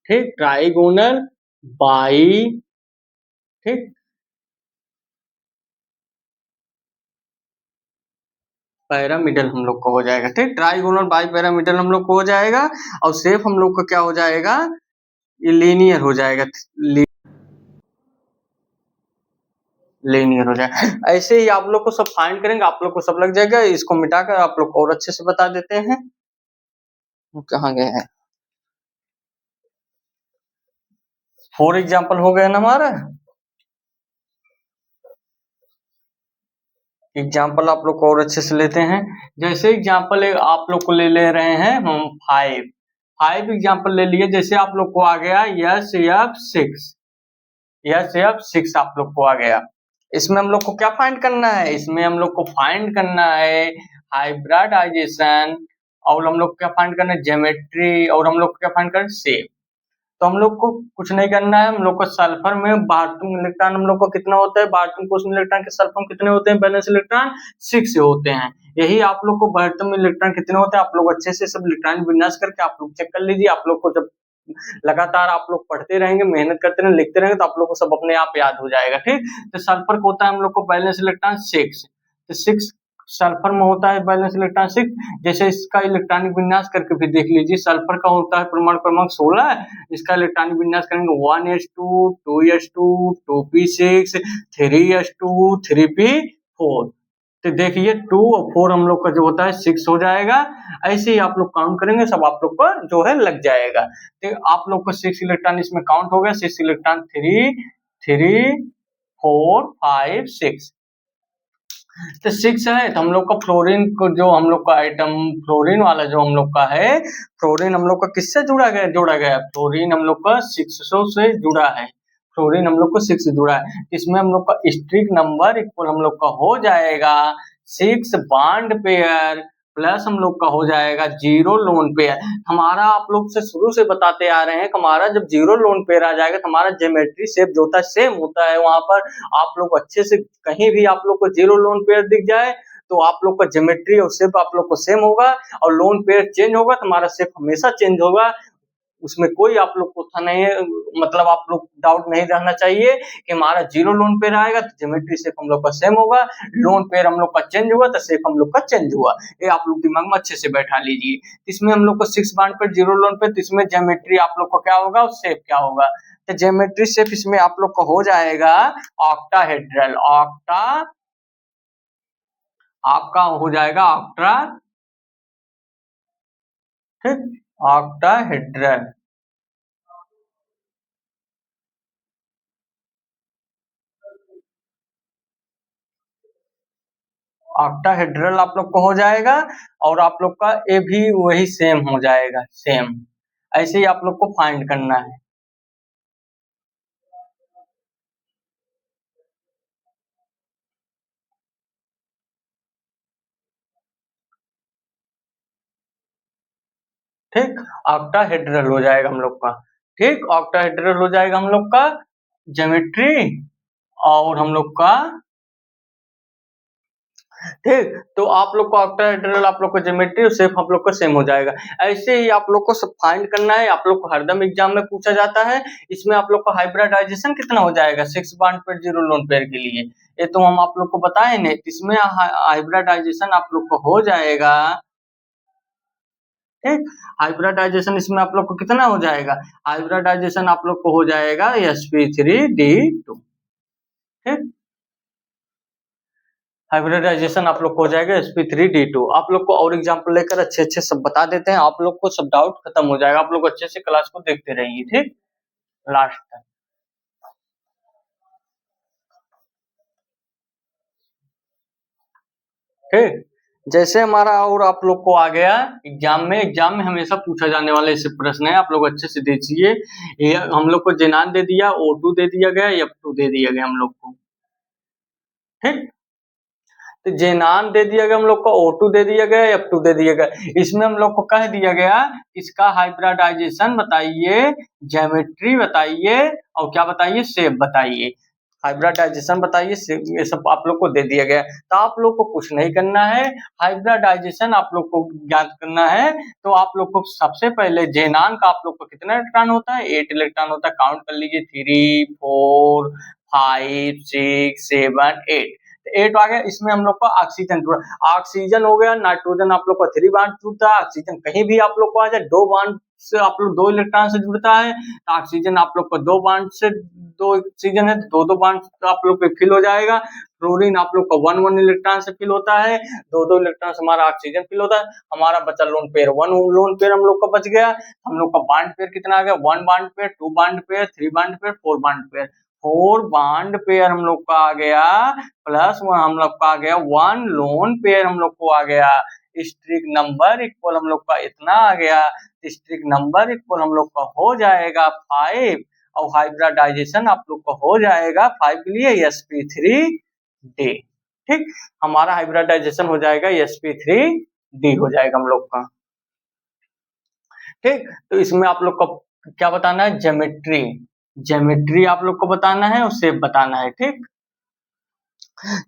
ठीक? ट्राइगोनल बाई, ठीक, पैरामिडल हम लोग को हो जाएगा, ठीक? ट्राइगोनल बाई पैरामिडल हम लोग को हो जाएगा। और शेप हम लोग का क्या हो जाएगा? ये लीनियर हो जाएगा, लीनियर हो जाएगा। ऐसे ही आप लोग को सब फाइंड करेंगे, आप लोग को सब लग जाएगा। इसको मिटाकर आप लोग को और अच्छे से बता देते हैं। कहाँ गए हैं? 4 एग्जाम्पल हो गया ना हमारा। एग्जाम्पल आप लोग को और अच्छे से लेते हैं। जैसे एग्जाम्पल आप लोग को ले रहे हैं हम 5 एग्जाम्पल ले लिए। जैसे आप लोग को आ गया यस F6 आप लोग को आ गया। इसमें हम लोग को क्या फाइंड करना है? इसमें हम लोग को फाइंड करना है हाइब्रिडाइजेशन, और हम लोग को क्या फाइंड करना है? ज्योमेट्री, और हम लोग को क्या फाइंड करना है? शेप। तो हम लोग को कुछ नहीं करना है, हम लोग को सल्फर में बारटूम इलेक्ट्रॉन हम लोग को कितना होता है? बारटूम कोष्म इलेक्ट्रॉन के सल्फर में कितने होते हैं? बैलेंस इलेक्ट्रॉन 6 होते हैं। यही आप लोग को बारटूम इलेक्ट्रॉन कितने होते हैं? आप लोग अच्छे से सब इलेक्ट्रॉन विन्यास करके आप लोग चेक कर लीजिए। आप लोग को जब लगातार आप लोग पढ़ते रहेंगे, मेहनत करते रहेंगे, लिखते रहेंगे, तो आप लोग को सब अपने आप याद हो जाएगा। ठीक, तो सल्फर को होता है हम लोग को बैलेंस इलेक्ट्रॉन 6, तो 6 सल्फर में होता है बैलेंस इलेक्ट्रॉन 6। जैसे इसका इलेक्ट्रॉनिक विन्यास करके भी देख लीजिए। सल्फर का होता है परमाणु क्रमांक 16, इसका इलेक्ट्रॉनिक विन्यास करेंगे 1s2 2s2 2p6 3s2 3p4। तो देखिए 2 और 4 हम लोग का जो होता है 6 हो जाएगा। ऐसे ही आप लोग काउंट करेंगे, सब आप लोग का जो है लग जाएगा। तो आप लोग को 6 इलेक्ट्रॉन इसमें काउंट हो गया। 6 इलेक्ट्रॉन 3 3 4 5 6, तो 6 है। तो हम लोग का फ्लोरीन को, जो हम लोग का आइटम फ्लोरीन वाला जो हम लोग का है, फ्लोरीन हम लोग का किससे जोड़ा गया? फ्लोरीन हम लोग का 600 से जुड़ा है। फ्लोरीन हम लोग को 6 से जुड़ा है। इसमें हम लोग का स्ट्रिक नंबर इक्वल हम लोग का हो जाएगा 6 बॉन्ड पेयर प्लस हम लोग का हो जाएगा 0 लोन पेयर। हमारा आप लोग से शुरू से बताते आ रहे हैं कि हमारा जब 0 लोन पेयर आ जाएगा तो हमारा ज्योमेट्री शेप जो होता है सेम होता है। वहां पर आप लोग अच्छे से, कहीं भी आप लोग को 0 लोन पेयर दिख जाए तो आप लोग का ज्योमेट्री और शेप आप लोग को सेम होगा, और लोन पेयर चेंज होगा तो हमारा शेप हमेशा चेंज होगा। उसमें कोई आप लोग को था नहीं है, मतलब आप लोग डाउट नहीं रहना चाहिए कि हमारा 0 लोन पेयर आएगा तो ज्योमेट्री शेप हम लोग का सेम होगा, लोन पेयर हम लोग का चेंज हुआ तो शेप हम लोग का चेंज हुआ। ये आप लोग दिमाग में अच्छे से बैठा लीजिए। इसमें हम लोग को 6 बॉन्ड पे 0 लोन पे, तो इसमें ज्योमेट्री आप लोग को क्या होगा और शेप क्या होगा? तो ज्योमेट्री शेप इसमें आप लोग का हो जाएगा ऑक्टाहेड्रल। ऑक्टा आपका हो जाएगा ऑक्टा, ठीक, ऑक्टाहेड्रल। ऑक्टाहेड्रल आप लोग को हो जाएगा, और आप लोग का ए भी वही सेम हो जाएगा, सेम। ऐसे ही आप लोग को फाइंड करना है। ठीक, ऑक्टाहेड्रल हो जाएगा हम लोग का। ठीक, ऑक्टाहेड्रल हो जाएगा हम लोग का ज्योमेट्री और हम लोग का, ठीक। तो आप लोग को ऑक्टाहेड्रल, आप लोग को ज्योमेट्री और शेप आप लोग को सेम हो जाएगा। ऐसे ही आप लोग को सब फाइंड करना है। आप लोग को हरदम एग्जाम में पूछा जाता है। इसमें आप लोग को हाइब्रिडाइजेशन कितना हो जाएगा 6 बॉन्ड पेयर 0 लोन पेयर के लिए, ये तो हम आप लोग को बताए नहीं। इसमें हाइब्रिडाइजेशन आप लोग को हो जाएगा, ठीक। हाइब्रिडाइजेशन इसमें आप लोग को कितना हो जाएगा? हाइब्रिडाइजेशन आप लोग को हो जाएगा sp3d2, ठीक। हाइब्रिडाइजेशन आप लोग को हो जाएगा sp3d2। आप लोग को और एग्जांपल लेकर अच्छे अच्छे सब बता देते हैं, आप लोग को सब डाउट खत्म हो जाएगा। आप लोग अच्छे से क्लास को देखते रहिए, ठीक, लास्ट तक। ठीक, जैसे हमारा और आप लोग को आ गया एग्जाम में हमेशा पूछा जाने वाला ऐसे प्रश्न है, आप लोग अच्छे से देखिए। ये हम लोग को जेनान दे दिया, O2 दे दिया गया, F2 दे दिया गया हम लोग को, ठीक। तो जेनान दे दिया गया हम लोग को, O2 दे दिया गया, F2 दे दिया गया। इसमें हम लोग को कह दिया गया इसका हाइब्रिडाइजेशन बताइए, ज्योमेट्री बताइए, और क्या बताइए? शेप बताइए। हाइब्रिडाइजेशन बताइए, ये सब आप लोग को दे दिया गया। तो आप लोग को कुछ नहीं करना है, हाइब्रिडाइजेशन आप लोग को ज्ञात करना है। तो आप लोग को सबसे पहले जेनान का आप लोग को कितना इलेक्ट्रॉन होता है? 8 इलेक्ट्रॉन होता है। काउंट कर लीजिए 3 4 5 6 7 8। 8 आ गया। इसमें हम लोग का ऑक्सीजन जुड़ा, ऑक्सीजन हो गया। नाइट्रोजन आप लोग का 3 बॉन्ड जुड़ता है। ऑक्सीजन कहीं भी आप लोग को आ जाए 2 बॉन्ड से आप लोग 2 इलेक्ट्रॉन से जुड़ता है। ऑक्सीजन आप लोग को 2 बॉन्ड से 2 ऑक्सीजन है तो 2 बॉन्ड आप लोग पे फिल हो जाएगा। फ्लोरीन आप लोग का 1 इलेक्ट्रॉन से फिल होता है, 2 इलेक्ट्रॉन से हमारा ऑक्सीजन फिल होता है। हमारा बचा लोन पेयर, 1 लोन पेयर हम लोग का बच गया। हम लोग का बॉन्ड पेयर कितना आ गया? 1 bond pair, 2 bond pair, 3 bond pair, 4 bond pair. 4 bond pair हम लोग का आ गया, प्लस हम लोग का आ गया 1 लोन पेयर हम लोग को आ गया। स्ट्रिक नंबर इक्वल हम लोग का इतना आ गया। स्ट्रिक नंबर इक्वल हम लोग का हो जाएगा 5 और हाइब्रिडाइजेशन आप लोग का हो जाएगा 5 के लिए sp3d। ठीक, हमारा हाइब्रिडाइजेशन हो जाएगा sp3d हो जाएगा हम लोग का। ठीक, तो इसमें आप लोग को क्या बताना है, ज्योमेट्री। ज्योमेट्री आप लोग को बताना है और शेप बताना है। ठीक,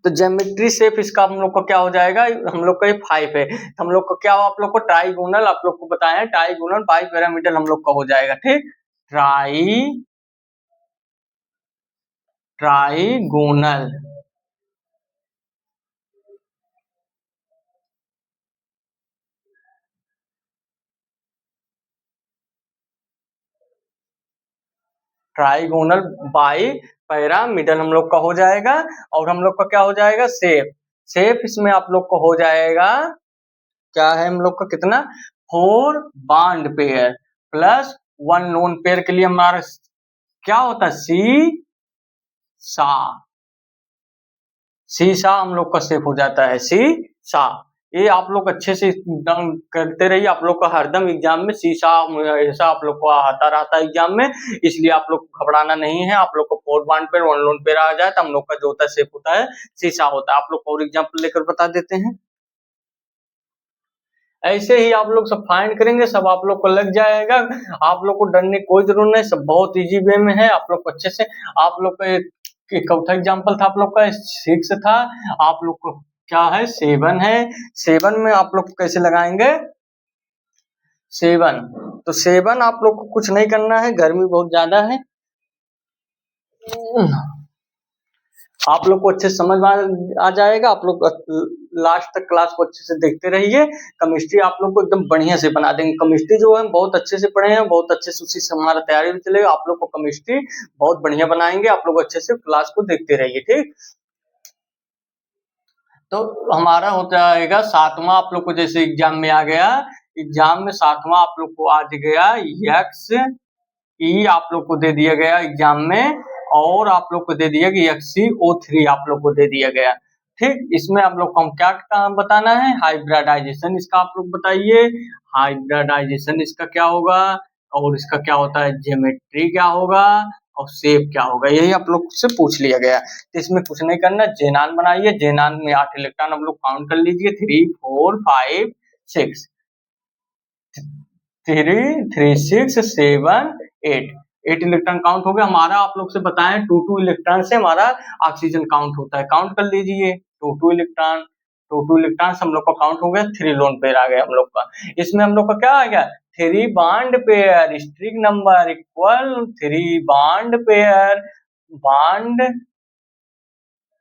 तो ज्योमेट्री शेप इसका हम लोग को क्या हो जाएगा, हम लोग का ये 5 है, हम लोग को क्या, आप लोग को ट्राइगोनल आप लोग को बताया है, ट्राइगोनल बाई पिरामिडल हम लोग का हो जाएगा। ठीक, ट्राइगोनल ट्राइगोनल बाई पैरामिडल हम लोग का हो जाएगा। और हम लोग का क्या हो जाएगा, शेप। शेप इसमें आप लोग को हो जाएगा, क्या है हम लोग का, कितना, 4 bond pair plus 1 lone pair के लिए हमारा क्या होता है, सा शीशा हम लोग का शेप हो जाता है शीशा। ये आप लोग अच्छे से एकदम करते रहिए, आप लोग का हरदम एग्जाम में शीशा ऐसा आप लोग को आता रहता है एग्जाम में, इसलिए आप लोग को घबराना नहीं है। आप लोग को 4 बॉन्ड पेयर 1 लोन पेयर आ जाए तो हम लोग का जो होता है शेप होता है शीशा होता है। आप लोग और एग्जाम्पल लेकर बता देते हैं। ऐसे ही आप लोग सब फाइंड करेंगे, सब आप लोग को लग जाएगा। आप लोग को डरने की कोई जरूरत नहीं, सब बहुत इजी वे में है। आप लोग को अच्छे से, आप लोग का एक चौथा एग्जाम्पल था आप लोग का 6 था, आप लोग को क्या है 7 है। 7 में आप लोग कैसे लगाएंगे 7, तो 7 आप लोग को कुछ नहीं करना है, गर्मी बहुत ज्यादा है, आप लोग को अच्छे से समझ में आ जाएगा। आप लोग लास्ट तक क्लास को अच्छे से देखते रहिए। केमिस्ट्री आप लोग को एकदम बढ़िया से बना देंगे। केमिस्ट्री जो है बहुत अच्छे से पढ़े हैं, बहुत अच्छे से उसी से हमारा तैयारी भी चलेगा। आप लोग को केमिस्ट्री बहुत बढ़िया बनाएंगे, आप लोग अच्छे से क्लास को देखते रहिए। ठीक, तो हमारा हो जाएगा 7वां, आप लोग को जैसे एग्जाम में आ गया, एग्जाम में 7वां आप लोग को आज गया एक्स ई आप लोग को दे दिया गया एग्जाम में, और आप लोग को दे दिया कि XCO3 आप लोग को दे दिया गया। ठीक, इसमें आप लोग को हम क्या काम बताना है, हाइब्रिडाइजेशन इसका आप लोग बताइए। हाइब्रिडाइजेशन इसका क्या होगा, और इसका क्या होता है, ज्योमेट्री क्या होगा, और शेप क्या होगा, यही आप लोग से पूछ लिया गया। तो इसमें कुछ नहीं करना, जेनान बनाइए। जेनान में 8 इलेक्ट्रॉन हम लोग काउंट कर लीजिए, 3 4 5 6, 3 3 6 7 8 इलेक्ट्रॉन काउंट हो गया हमारा। आप लोग से बताएं 2 इलेक्ट्रॉन से हमारा ऑक्सीजन काउंट होता है, काउंट कर लीजिए 2 इलेक्ट्रॉन। 2 इलेक्ट्रॉन से हम लोग का काउंट हो गया, 3 लोन पेयर आ गया हम लोग का। इसमें हम लोग का क्या आ गया, 3 bond pair, steric number equal 3 bond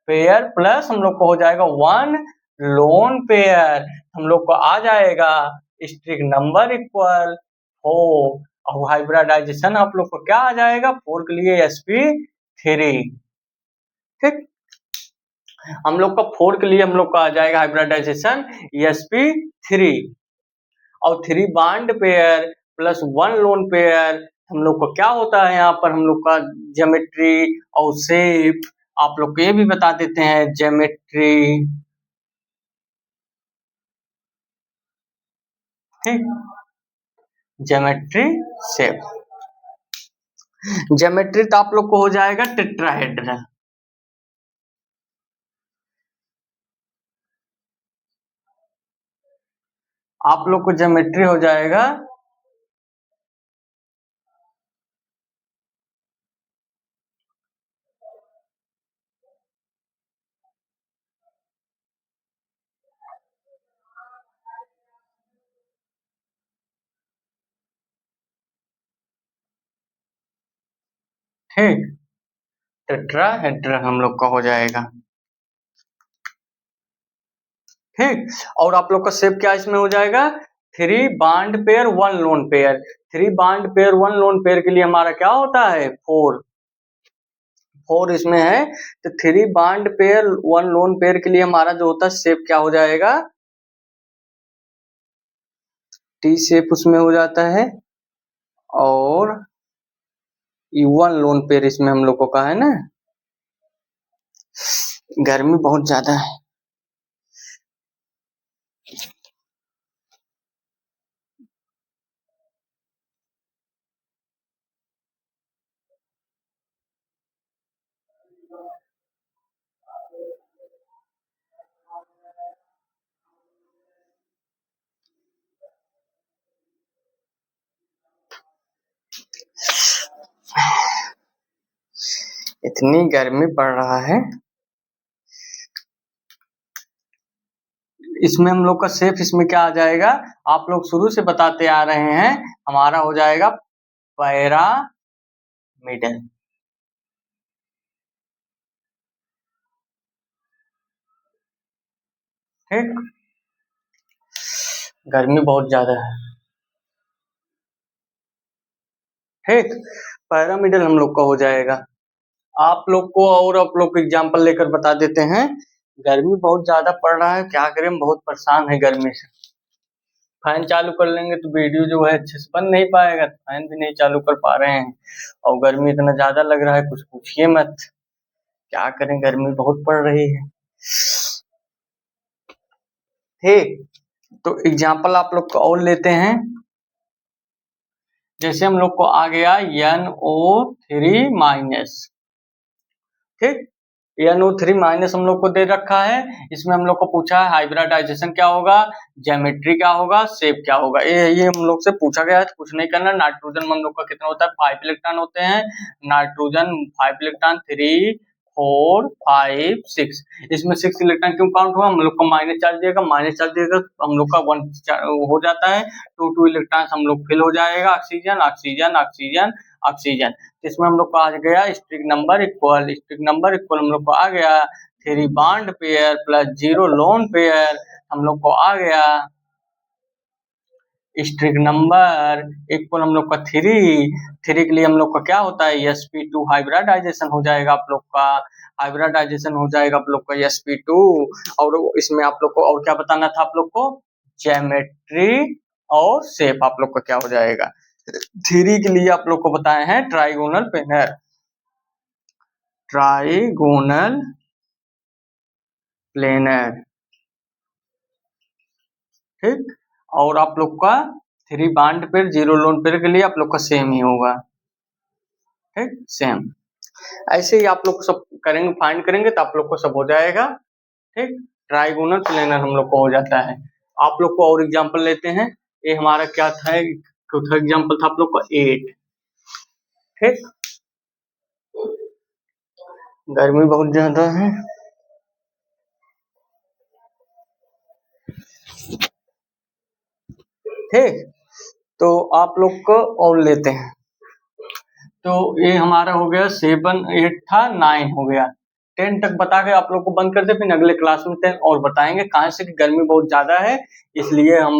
pair plus हम लोग को हो जाएगा 1 लोन पेयर, हम लोग को आ जाएगा स्ट्रिक नंबर इक्वल 4, और हाइब्रिडाइजेशन आप लोग को क्या आ जाएगा, 4 के लिए sp3। ठीक, हम लोग का 4 के लिए हम लोग का आ जाएगा हाइब्रिडाइजेशन sp3, और 3 bond pair plus 1 loan pair हम लोग को क्या होता है, यहाँ पर हम लोग का ज्योमेट्री और शेप आप लोग को ये भी बता देते हैं। ज्योमेट्री, ठीक, ज्योमेट्री शेप। ज्योमेट्री तो आप लोग को हो जाएगा टेट्राहेड्रल। आप लोग को ज्योमेट्री हो जाएगा ठीक, टेट्राहेड्रल हम लोग का हो जाएगा। ठीक, और आप लोग का शेप क्या इसमें हो जाएगा, 3 bond pair 1 lone pair. 3 bond pair 1 lone pair के लिए हमारा क्या होता है, 4 इसमें है, तो 3 बॉन्ड पेयर 1 लोन पेयर के लिए हमारा जो होता है शेप क्या हो जाएगा, टी शेप उसमें हो जाता है। और E1 लोन पेयर इसमें हम लोग को कहा है ना। गर्मी बहुत ज्यादा है। इतनी गर्मी पड़ रहा है। इसमें हम लोग का सेफ इसमें क्या आ जाएगा, आप लोग शुरू से बताते आ रहे हैं, हमारा हो जाएगा पैरामिडल। ठीक, गर्मी बहुत ज्यादा है। ठीक, पैरामिडल हम लोग का हो जाएगा। आप लोग को और आप लोग को एग्जाम्पल लेकर बता देते हैं। गर्मी बहुत ज्यादा पड़ रहा है, क्या करें, हम बहुत परेशान है गर्मी से। फैन चालू कर लेंगे तो वीडियो जो है अच्छे से बन नहीं पाएगा, फैन भी नहीं चालू कर पा रहे हैं और गर्मी इतना ज्यादा लग रहा है कुछ पूछिए मत। क्या करें, गर्मी बहुत पड़ रही है। ठीक, तो एग्जाम्पल आप लोग को और लेते हैं। जैसे हम लोग को आ गया NO3-। ठीक, NO3- हम लोग को दे रखा है। इसमें हम लोग को पूछा है हाइब्रिडाइजेशन क्या होगा, ज्योमेट्री क्या होगा, शेप क्या होगा। ये हम लोग से पूछा गया है, तो कुछ नहीं करना। नाइट्रोजन में हम लोग का कितना होता है, 5 इलेक्ट्रॉन होते हैं। Nitrogen 5 electron, 3, 4, 5, 6। इसमें 6 इलेक्ट्रॉन क्यों काउंट हुआ, हम लोग को माइनस चार्ज देगा, माइनस चार्ज देगा तो हम लोग का 1 हो जाता है। 2 इलेक्ट्रॉन हम लोग फिल हो जाएगा, ऑक्सीजन ऑक्सीजन ऑक्सीजन ऑक्सीजन। इसमें हम लोग को आ गया steric number equal, steric number equal हम लोग को आ गया 3 bond pair plus 0 lone pair. हम लोग को आ गया स्ट्रिक नंबर इक्वल हम लोग का 3 के लिए हम लोग का क्या होता है sp2 हाइब्रिडाइजेशन हो जाएगा आप लोग का, हाइब्रिडाइजेशन हो जाएगा आप लोग का sp2। और इसमें आप लोग को और क्या बताना था, आप लोग को ज्योमेट्री और शेप आप लोग का क्या हो जाएगा। 3 के लिए आप लोग को बताए हैं ट्राइगोनल प्लेनर, ट्राइगोनल प्लेनर। ठीक, और आप लोग का 3 बॉन्ड पेयर 0 लोन पेयर के लिए आप लोग का सेम ही होगा। ठीक, सेम। ऐसे ही आप लोग सब करेंगे, फाइंड करेंगे तो आप लोग को सब हो जाएगा। ठीक, ट्राइगोनल प्लेनर हम लोग को हो जाता है। आप लोग को और एग्जांपल लेते हैं। ये हमारा क्या था, चौथा एग्जांपल था आप लोग का 8। ठीक, गर्मी बहुत ज्यादा है। ठीक, तो आप लोग को और लेते हैं। तो ये हमारा हो गया 7, 8 था, 9 हो गया। 10 तक बता के आप लोग को बंद कर दे, फिर अगले क्लास में 10 और बताएंगे। कहाँ से कि गर्मी बहुत ज्यादा है इसलिए हम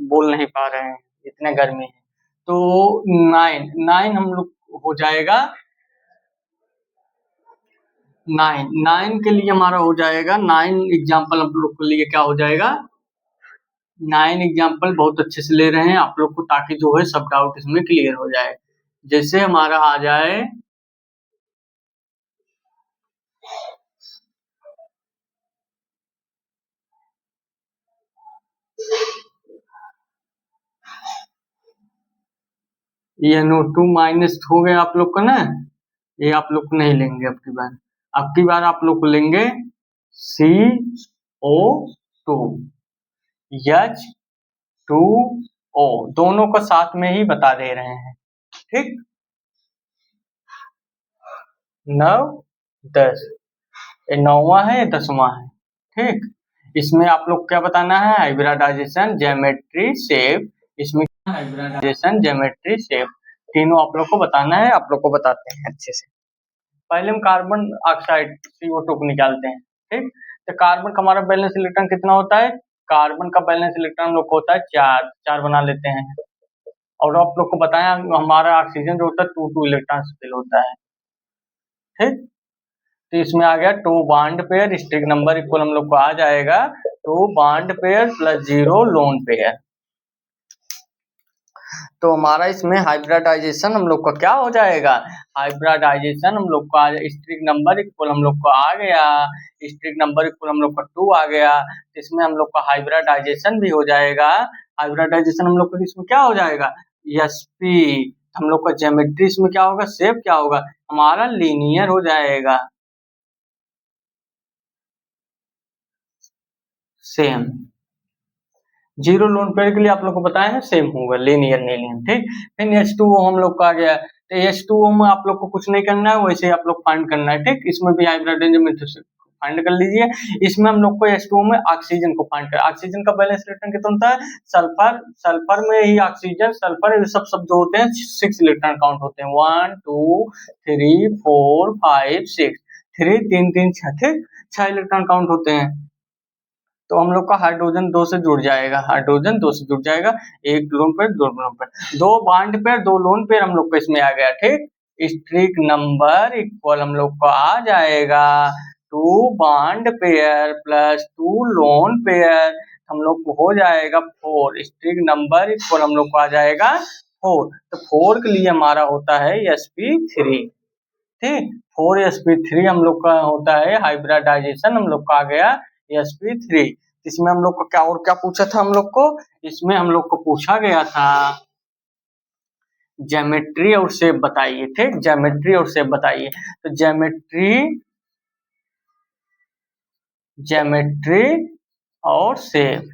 बोल नहीं पा रहे हैं, इतना गर्मी है। तो 9 हम लोग हो जाएगा 9 के लिए हमारा हो जाएगा 9 एग्जाम्पल हम लोग के लिए क्या हो जाएगा। 9 एग्जाम्पल बहुत अच्छे से ले रहे हैं आप लोग को, ताकि जो है सब डाउट इसमें क्लियर हो जाए। जैसे हमारा आ जाए ये NO2- हो गया आप लोग का ना, ये आप लोग को नहीं लेंगे अब की बार। अब की बार आप लोग को लेंगे CO2 H2O, दोनों को साथ में ही बता दे रहे हैं। ठीक, 9, 10, ये 9वां है, 10वां है। ठीक, इसमें आप लोग क्या बताना है, हाइब्रिडाइजेशन ज्योमेट्री शेप। इसमें हाइब्रिडाइजेशन ज्योमेट्री शेप तीनों आप लोग को बताना है। आप लोग को बताते हैं अच्छे से। पहले हम कार्बन ऑक्साइड CO2 को निकालते हैं। ठीक, तो कार्बन का हमारा बैलेंस इलेक्ट्रॉन कितना होता है, कार्बन का बैलेंस इलेक्ट्रॉन हम लोग को होता है 4 बना लेते हैं। और आप लोग को बताया हमारा ऑक्सीजन जो होता है 2 इलेक्ट्रॉन से फिल होता है। ठीक, तो इसमें आ गया 2 bond pair, steric number equal हम लोग को आ जाएगा 2 bond pair plus 0 lone pair. तो हमारा इसमें हाइब्रिडाइजेशन हम लोग का क्या हो जाएगा, हाइब्रिडाइजेशन हम लोग का स्ट्रिक नंबर इक्वल हम लोग को आ गया, स्ट्रिक नंबर इक्वल हम लोग का 2 आ गया। इसमें हम लोग का हाइब्रिडाइजेशन भी हो जाएगा, हाइब्रिडाइजेशन हम लोग का इसमें क्या हो जाएगा, एसपी। हम लोग का ज्योमेट्री इसमें क्या होगा, शेप क्या होगा हमारा, लीनियर हो जाएगा, सेम। जीरो लोन पेयर के लिए आप लोग को बताया है सेम होगा, लीनियर लीनियर, ठीक। फिर H2O हम लोग का आ गया, तो H2O में आप लोग को कुछ नहीं करना है, वैसे ही आप लोग फाइंड करना है, ठीक। इसमें भी हाइब्रिडाइजेशन मेथड से फाइंड कर लीजिए। इसमें हम लोग को H2O में ऑक्सीजन को फाइंड कर, ऑक्सीजन का बैलेंस इलेक्ट्रॉन कितना होता है, सल्फर, सल्फर में ही ऑक्सीजन, सल्फर ये सब सब जो होते हैं 6 इलेक्ट्रॉन काउंट होते हैं, 1 2 3 4 5 6, 3 3 3 6, ठीक, 6 इलेक्ट्रॉन काउंट होते हैं। तो हम लोग का हाइड्रोजन 2 से जुड़ जाएगा, हाइड्रोजन 2 से जुड़ जाएगा, एक लोन पेयर, दो लोन पेयर, दो बॉन्ड पेयर, दो लोन पेयर हम लोग को इसमें आ गया, ठीक। स्ट्रिक नंबर इक्वल हम लोग को आ जाएगा 2 bond pair plus 2 lone pair, हम लोग को हो जाएगा 4। स्ट्रिक नंबर इक्वल हम लोग को आ जाएगा 4। तो 4 के लिए हमारा होता है sp3, ठीक। 4sp3 हम लोग का होता है हाइब्रिडाइजेशन, हम लोग का आ गया sp3। इसमें हम लोग को क्या और क्या पूछा था, हम लोग को इसमें हम लोग को पूछा गया था ज्योमेट्री और शेप बताइए, ठीक, ज्योमेट्री और शेप बताइए। तो ज्योमेट्री और शेप,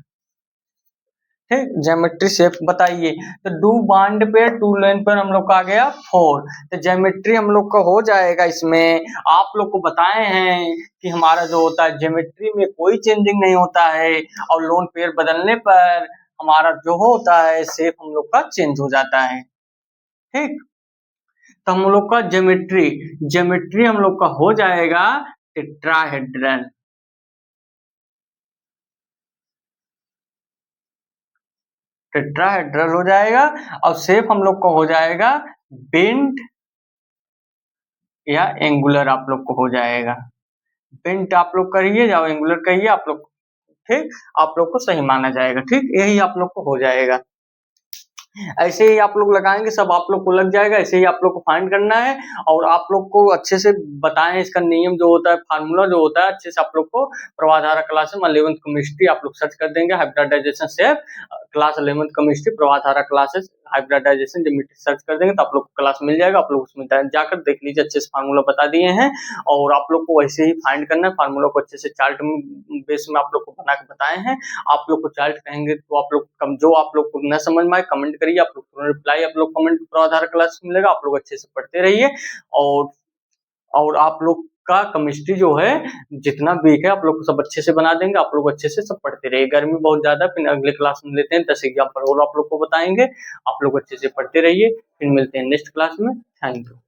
ठीक, ज्योमेट्री शेप बताइए। तो डू बॉन्ड पे टू लाइन पर हम लोग का आ गया 4। तो ज्योमेट्री हम लोग का हो जाएगा, इसमें आप लोग को बताए हैं कि हमारा जो होता है ज्योमेट्री में कोई चेंजिंग नहीं होता है, और लोन पेयर बदलने पर हमारा जो होता है शेप हम लोग का चेंज हो जाता है, ठीक। तो हम लोग का ज्योमेट्री हम लोग का हो जाएगा टेट्राहेड्रल, टेट्राहेड्रल हो जाएगा। और शेप हम लोग का हो जाएगा बेंट या एंगुलर, आप लोग को हो जाएगा। बेंट आप लोग करिए या एंगुलर कहिए आप लोग, ठीक, आप लोग को सही माना जाएगा, ठीक, यही आप लोग को हो जाएगा। ऐसे ही आप लोग लगाएंगे सब आप लोग को लग जाएगा, ऐसे ही आप लोग को फाइंड करना है। और आप लोग को अच्छे से बताएं इसका नियम जो होता है, फार्मूला जो होता है, अच्छे से आप लोग को प्रवाधारा क्लास में 11th केमिस्ट्री आप लोग सर्च कर देंगे, हाइब्रिडाइजेशन से class 11th chemistry Pravadhara classes hybridisation geometry search कर देंगे तो आप लोग को क्लास मिल जाएगा। आप लोग उसमें जाकर देख लीजिए, अच्छे से फार्मूला बता दिए हैं। और आप लोग को वैसे ही फाइंड करना है, फार्मूला को अच्छे से चार्ट बेस में आप लोग को बना के बताए हैं। आप लोग को चार्ट कहेंगे तो आप लोग जो आप लोग को न समझ में आए कमेंट करिए, आप लोग रिप्लाई आप लोग कमेंट प्रवाधारा क्लास में मिलेगा। आप लोग अच्छे से पढ़ते रहिए। और आप लोग का केमिस्ट्री जो है जितना वीक है आप लोग को सब अच्छे से बना देंगे। आप लोग अच्छे से सब पढ़ते रहिए। गर्मी बहुत ज्यादा, फिर अगले क्लास में लेते हैं 10 एग्जाम्पल और आप लोग को बताएंगे। आप लोग अच्छे से पढ़ते रहिए, फिर मिलते हैं नेक्स्ट क्लास में। Thank you.